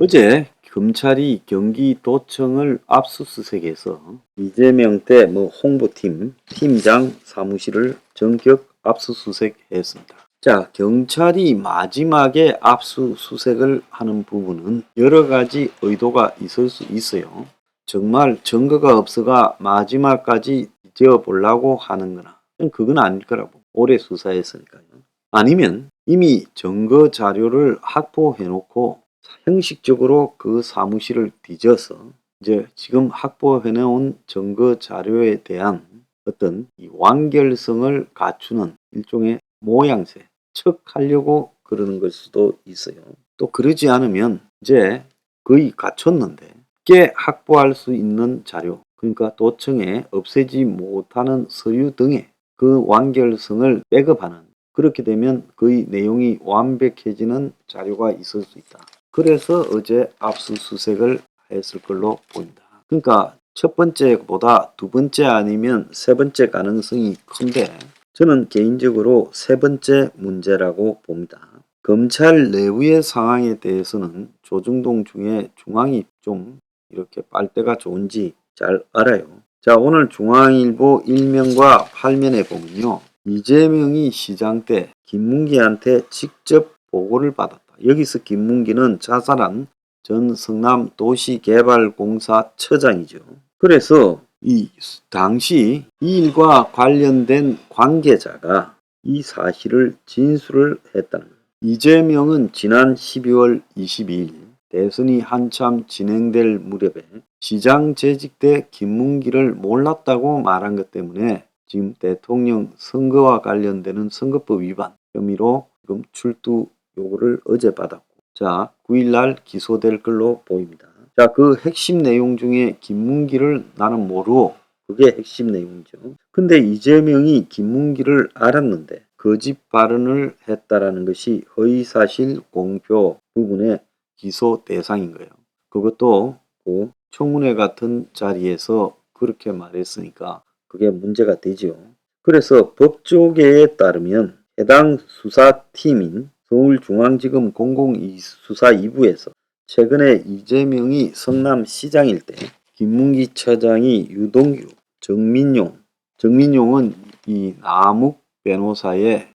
어제 검찰이 경기도청을 압수수색해서 이재명 때 홍보팀 팀장 사무실을 전격 압수수색했습니다. 자, 경찰이 마지막에 압수수색을 하는 부분은 여러 가지 의도가 있을 수 있어요. 정말 증거가 없어가 마지막까지 지어보려고 하는 거나 그건 아닐 거라고. 오래 수사했으니까요. 아니면 이미 증거 자료를 확보해놓고 형식적으로 그 사무실을 뒤져서 이제 지금 확보해놓은 증거 자료에 대한 어떤 이 완결성을 갖추는 일종의 모양새, 척하려고 그러는 걸 수도 있어요. 또 그러지 않으면 이제 거의 갖췄는데 쉽게 확보할 수 있는 자료, 그러니까 도청에 없애지 못하는 서류 등의 그 완결성을 백업하는, 그렇게 되면 거의 내용이 완벽해지는 자료가 있을 수 있다. 그래서 어제 압수수색을 했을 걸로 보입니다. 그러니까 첫 번째보다 두 번째 아니면 세 번째 가능성이 큰데 저는 개인적으로 세 번째 문제라고 봅니다. 검찰 내부의 상황에 대해서는 조중동 중에 중앙이 좀 이렇게 빨대가 좋은지 잘 알아요. 자, 오늘 중앙일보 1면과 8면에 보면요. 이재명이 시장 때 김문기한테 직접 보고를 받았다. 여기서 김문기는 자살한 전 성남도시개발공사 처장이죠. 그래서 이 당시 이 일과 관련된 관계자가 이 사실을 진술을 했다는 거예요. 이재명은 지난 12월 22일 대선이 한참 진행될 무렵에 시장 재직 때 김문기를 몰랐다고 말한 것 때문에 지금 대통령 선거와 관련되는 선거법 위반 혐의로 지금 출두 요구를 어제 받았고, 자, 9일날 기소될 걸로 보입니다. 자, 그 핵심 내용 중에 김문기를 나는 모르고 그게 핵심 내용이죠. 근데 이재명이 김문기를 알았는데 거짓 발언을 했다라는 것이 허위사실 공표 부분의 기소 대상인 거예요. 그것도 그 청문회 같은 자리에서 그렇게 말했으니까 그게 문제가 되죠. 그래서 법조계에 따르면 해당 수사팀인 서울중앙지검 002 수사 2부에서 최근에 이재명이 성남시장일 때 김문기 처장이 유동규, 정민용은 이 남욱 변호사의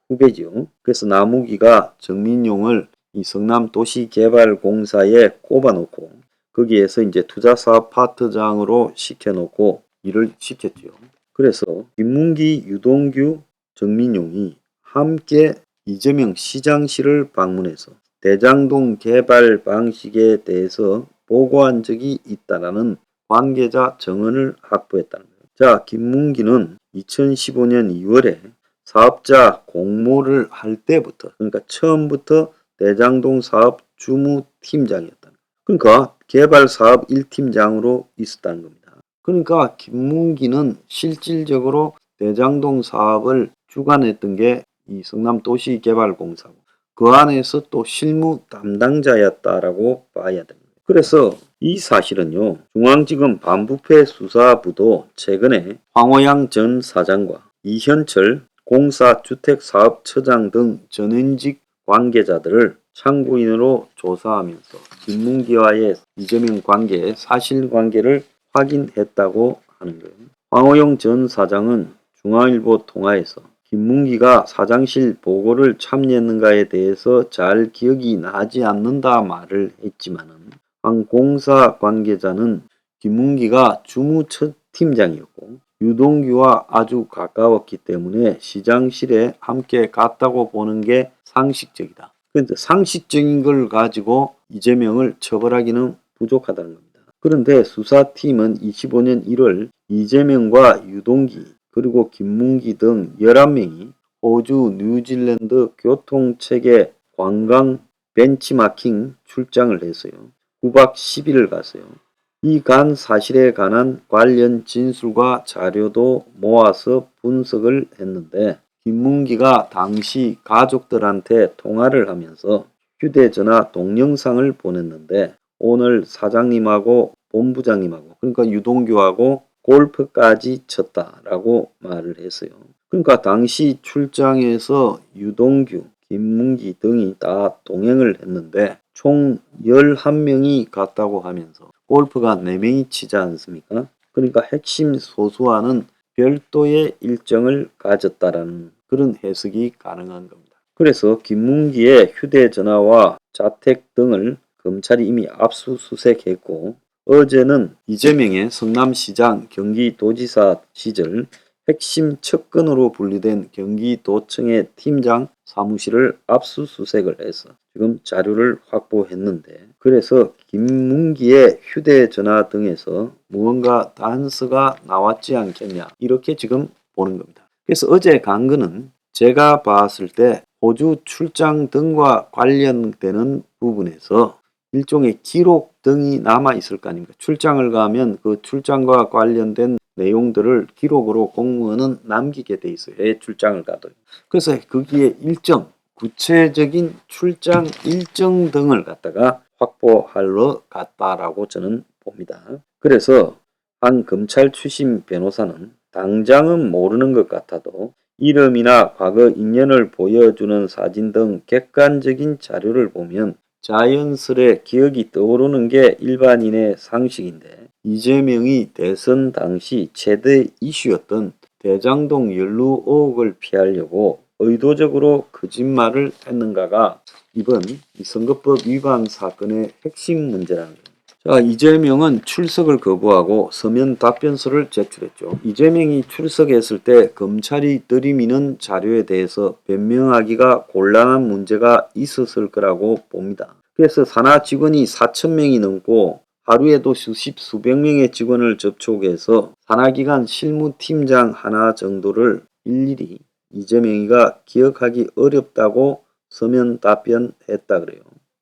후배죠. 그래서 남욱이가 정민용을 이 성남도시개발공사에 꼽아놓고 거기에서 이제 투자사업 파트장으로 시켜놓고 일을 시켰죠. 그래서 김문기, 유동규, 정민용이 함께 이재명 시장실을 방문해서 대장동 개발 방식에 대해서 보고한 적이 있다라는 관계자 정언을 확보했다는 거예요. 자, 김문기는 2015년 2월에 사업자 공모를 할 때부터, 그러니까 처음부터 대장동 사업 주무팀장이었다. 그러니까 개발 사업 1팀장으로 있었다는 겁니다. 그러니까 김문기는 실질적으로 대장동 사업을 주관했던 게 이 성남도시개발공사고 그 안에서 또 실무 담당자였다라고 봐야 됩니다. 그래서 이 사실은요, 중앙지검 반부패 수사부도 최근에 황호영 전 사장과 이현철 공사주택사업처장 등 전현직 관계자들을 참고인으로 조사하면서 김문기와의 이재명 관계의 사실관계를 확인했다고 하는 거예요. 황호영 전 사장은 중앙일보 통화에서 김문기가 사장실 보고를 참여했는가에 대해서 잘 기억이 나지 않는다 말을 했지만은 한 공사 관계자는 김문기가 주무 첫 팀장이었고 유동규와 아주 가까웠기 때문에 시장실에 함께 갔다고 보는 게 상식적이다. 그런데 상식적인 걸 가지고 이재명을 처벌하기는 부족하다는 겁니다. 그런데 수사팀은 25년 1월 이재명과 유동기 그리고 김문기 등 11명이 호주 뉴질랜드 교통체계 관광 벤치마킹 출장을 했어요. 9박 10일을 갔어요. 이 간 사실에 관한 관련 진술과 자료도 모아서 분석을 했는데 김문기가 당시 가족들한테 통화를 하면서 휴대전화 동영상을 보냈는데 오늘 사장님하고 본부장님하고 그러니까 유동규하고 골프까지 쳤다라고 말을 했어요. 그러니까 당시 출장에서 유동규, 김문기 등이 다 동행을 했는데 총 11명이 갔다고 하면서 골프가 4명이 치지 않습니까? 그러니까 핵심 소수와는 별도의 일정을 가졌다라는 그런 해석이 가능한 겁니다. 그래서 김문기의 휴대전화와 자택 등을 검찰이 이미 압수수색했고 어제는 이재명의 성남시장 경기도지사 시절 핵심 척근으로 분류된 경기도청의 팀장 사무실을 압수수색을 해서 지금 자료를 확보했는데 그래서 김문기의 휴대전화 등에서 무언가 단서가 나왔지 않겠냐 이렇게 지금 보는 겁니다. 그래서 어제 간 거는 제가 봤을 때 호주 출장 등과 관련되는 부분에서 일종의 기록 등이 남아 있을 거 아닙니까? 출장을 가면 그 출장과 관련된 내용들을 기록으로 공무원은 남기게 돼 있어요. 해외 출장을 가도. 그래서 거기에 일정, 구체적인 출장 일정 등을 갖다가 확보하러 갔다라고 저는 봅니다. 그래서 한 검찰 출신 변호사는 당장은 모르는 것 같아도 이름이나 과거 인연을 보여주는 사진 등 객관적인 자료를 보면 자연스레 기억이 떠오르는 게 일반인의 상식인데 이재명이 대선 당시 최대 이슈였던 대장동 연루 의혹을 피하려고 의도적으로 거짓말을 했는가가 이번 선거법 위반 사건의 핵심 문제라는 겁니다. 자, 이재명은 출석을 거부하고 서면 답변서를 제출했죠. 이재명이 출석했을 때 검찰이 들이미는 자료에 대해서 변명하기가 곤란한 문제가 있었을 거라고 봅니다. 그래서 산하 직원이 4,000명이 넘고 하루에도 수백 명의 직원을 접촉해서 산하기관 실무팀장 하나 정도를 일일이 이재명이가 기억하기 어렵다고 서면 답변했다 그래요.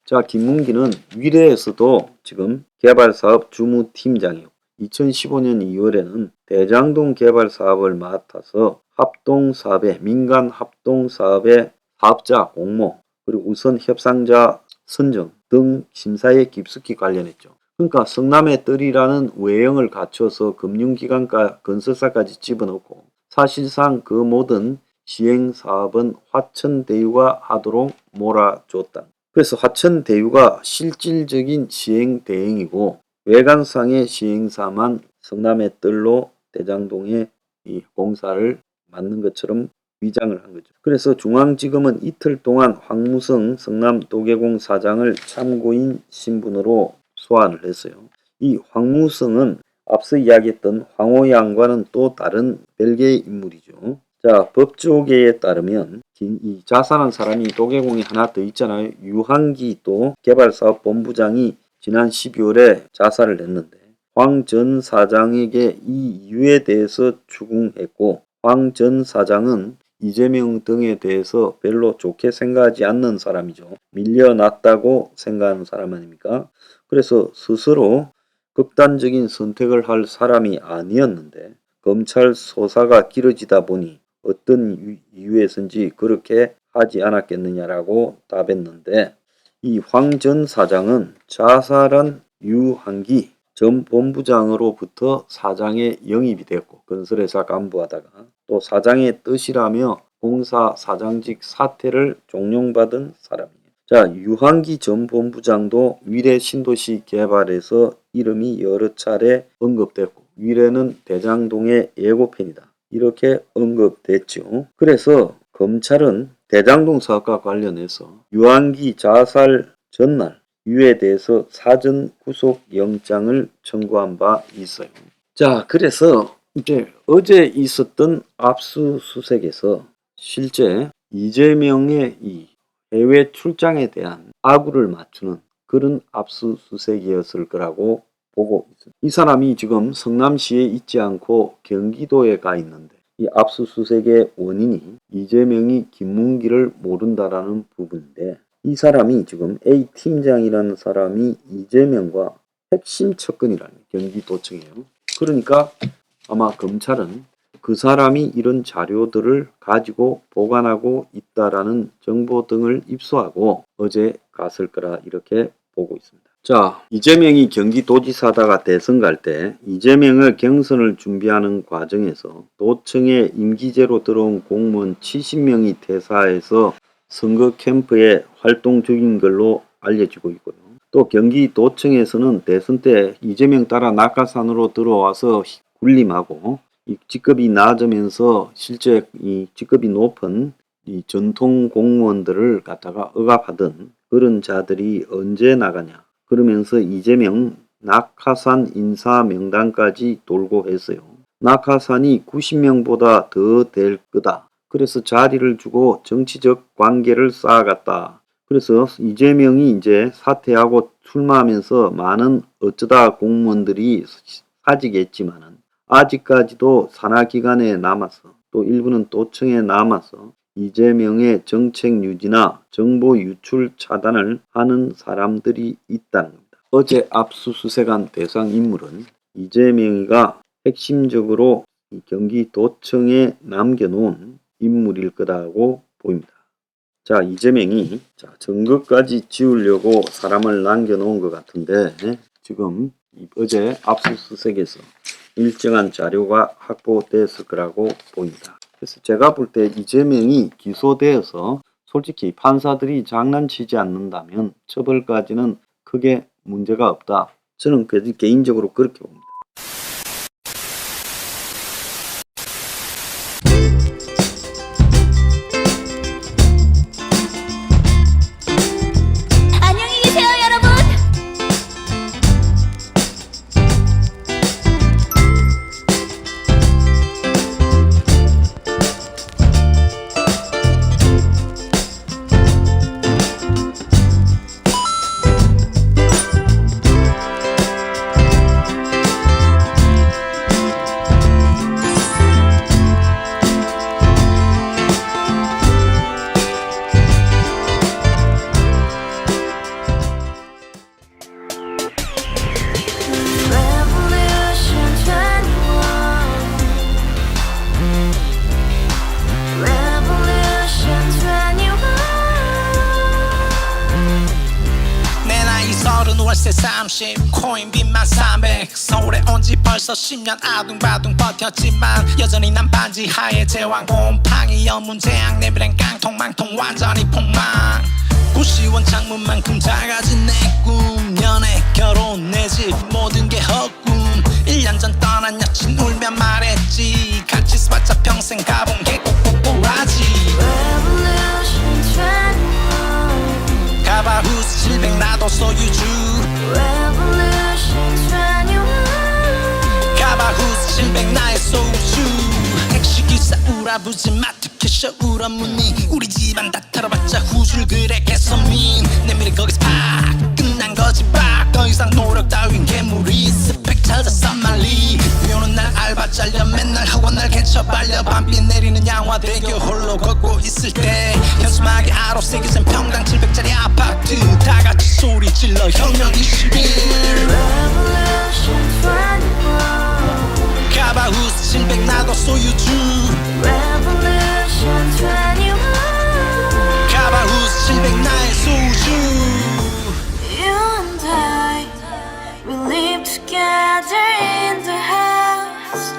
자, 김문기는 위례에서도 지금 개발사업 주무팀장이고 2015년 2월에는 대장동 개발 사업을 맡아서 합동사업의 민간 합동사업의 사업자 공모 그리고 우선 협상자 선정 등 심사에 깊숙이 관련했죠. 그러니까 성남의 뜰이라는 외형을 갖춰서 금융기관과 건설사까지 집어넣고 사실상 그 모든 시행사업은 화천대유가 하도록 몰아줬다. 그래서 화천대유가 실질적인 시행 대행이고 외관상의 시행사만 성남의 뜰로 대장동에 이 공사를 맡는 것처럼 위장을 한 거죠. 그래서 중앙지검은 이틀 동안 황무성 성남 도계공 사장을 참고인 신분으로 소환을 했어요. 이 황무성은 앞서 이야기했던 황호 양과는 또 다른 별개의 인물이죠. 자, 법조계에 따르면 이 자살한 사람이 도계공이 하나 더 있잖아요. 유한기 또 개발사업본부장이 지난 12월에 자살을 했는데 황 전 사장에게 이 이유에 대해서 추궁했고 황 전 사장은 이재명 등에 대해서 별로 좋게 생각하지 않는 사람이죠. 밀려났다고 생각하는 사람 아닙니까? 그래서 스스로 극단적인 선택을 할 사람이 아니었는데 검찰 수사가 길어지다 보니 어떤 이유에서인지 그렇게 하지 않았겠느냐라고 답했는데 이 황 전 사장은 자살한 유한기 전 본부장으로부터 사장에 영입이 됐고 건설회사 간부하다가 또 사장의 뜻이라며 공사 사장직 사퇴를 종용받은 사람이에요. 자, 유한기 전 본부장도 위례 신도시 개발에서 이름이 여러 차례 언급됐고 위례는 대장동의 예고편이다. 이렇게 언급됐죠. 그래서 검찰은 대장동 사업과 관련해서 유한기 자살 전날 유에 대해서 사전 구속 영장을 청구한 바 있어요. 자, 그래서 이제 어제 있었던 압수수색에서 실제 이재명의 이 해외 출장에 대한 아구를 맞추는 그런 압수수색이었을 거라고 보고 있습니다. 이 사람이 지금 성남시에 있지 않고 경기도에 가 있는데 이 압수수색의 원인이 이재명이 김문기를 모른다라는 부분인데 이 사람이 지금 A 팀장이라는 사람이 이재명과 핵심 척근이라는 경기도청이에요. 그러니까 아마 검찰은 그 사람이 이런 자료들을 가지고 보관하고 있다라는 정보 등을 입수하고 어제 갔을 거라 이렇게 보고 있습니다. 자, 이재명이 경기도지사다가 대선 갈 때 이재명의 경선을 준비하는 과정에서 도청에 임기제로 들어온 공무원 70명이 퇴사해서 선거 캠프에 활동 중인 걸로 알려지고 있고요. 또 경기도청에서는 대선 때 이재명 따라 낙하산으로 들어와서 군림하고 이 직급이 낮으면서 실제 이 직급이 높은 이 전통 공무원들을 갖다가 억압하던 그런 자들이 언제 나가냐 그러면서 이재명 낙하산 인사 명단까지 돌고 했어요. 낙하산이 90명보다 더 될 거다. 그래서 자리를 주고 정치적 관계를 쌓아갔다. 그래서 이재명이 이제 사퇴하고 출마하면서 많은 어쩌다 공무원들이 사직했지만은 아직까지도 산하기관에 남아서 또 일부는 도청에 남아서 이재명의 정책 유지나 정보 유출 차단을 하는 사람들이 있다는 겁니다. 어제 압수수색한 대상 인물은 이재명이가 핵심적으로 경기도청에 남겨놓은 인물일 거라고 보입니다. 자, 이재명이 증거까지 지우려고 사람을 남겨놓은 것 같은데 지금 어제 압수수색에서 일정한 자료가 확보됐을 거라고 보입니다. 그래서 제가 볼 때 이재명이 기소되어서 솔직히 판사들이 장난치지 않는다면 처벌까지는 크게 문제가 없다. 저는 개인적으로 그렇게 봅니다. 안녕히 계세요, 여러분. 월세 30 코인빚만 300 서울에 온지 벌써 10년 아둥바둥 버텼지만 여전히 난 반지 하에 제왕 곰팡이 연문제약 내 미래는 깡통망통 완전히 폭망 고시원 창문만큼 작아진 내 꿈 연애 결혼 내 집 모든 게 헛꿈 1년 전 떠난 여친 울며 말했지 같이 써봤자 평생 가본 게 꼭꼭꼬라지 가바후스 700 나도 소유주 가바후스 700 나의 소주 택시기사 우라부지 마트 캐셔 울어무니 우리 집안 다 털어봤자 후줄 그래 개선민 내 미래 거기서 팍 끝난 거지 팍 더 이상 노력 따윈 괴물이 스펙 찾아서 말리 비오는 날 알바 잘려 맨날 학원 날 개쳐 발려 밤비 내리는 양화대교 홀로 걷고 있을 때 현수막에 아로 새겨진 평당 700짜리 아파트 다같이 소리 질러 혁명 21 가바후스 700 나도 소유주 가바후스 700 나의 소주 Together in the house,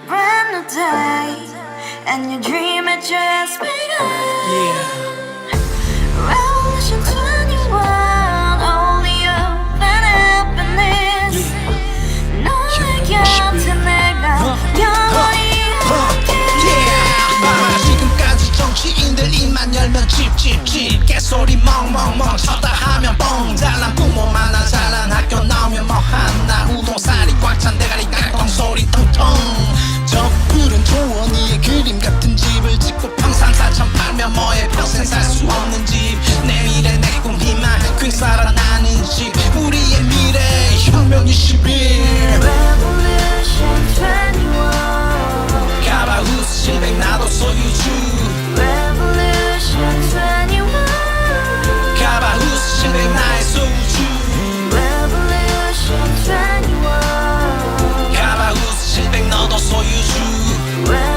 brand new day, and your dream had just begun. Revolution 21, only open happiness. 너의 곁에 내가 영원히 함께. 지금까지 정치인들 입만 열면 찝찝찝 개소리 멍멍멍 쳤다 하면 뻥 잘난 부모 만나 잘난 학교 나오면 뭐 하나 우동살이 꽉 찬 대가리 깡통 소리 텅텅 저 푸른 초원 위에 그림 같은 집을 짓고 평상사천 팔면 뭐해 평생 살 수 없는 집 내 미래 내 꿈 희망 퀵 살아나는 집 우리의 미래 혁명 21 Revolution 21. 가바후스 700 나도 소유주 Revolution 21. 가바후스 700 나의 소주 Revolution 21. 가바후스 700 너도 소유주 Revolution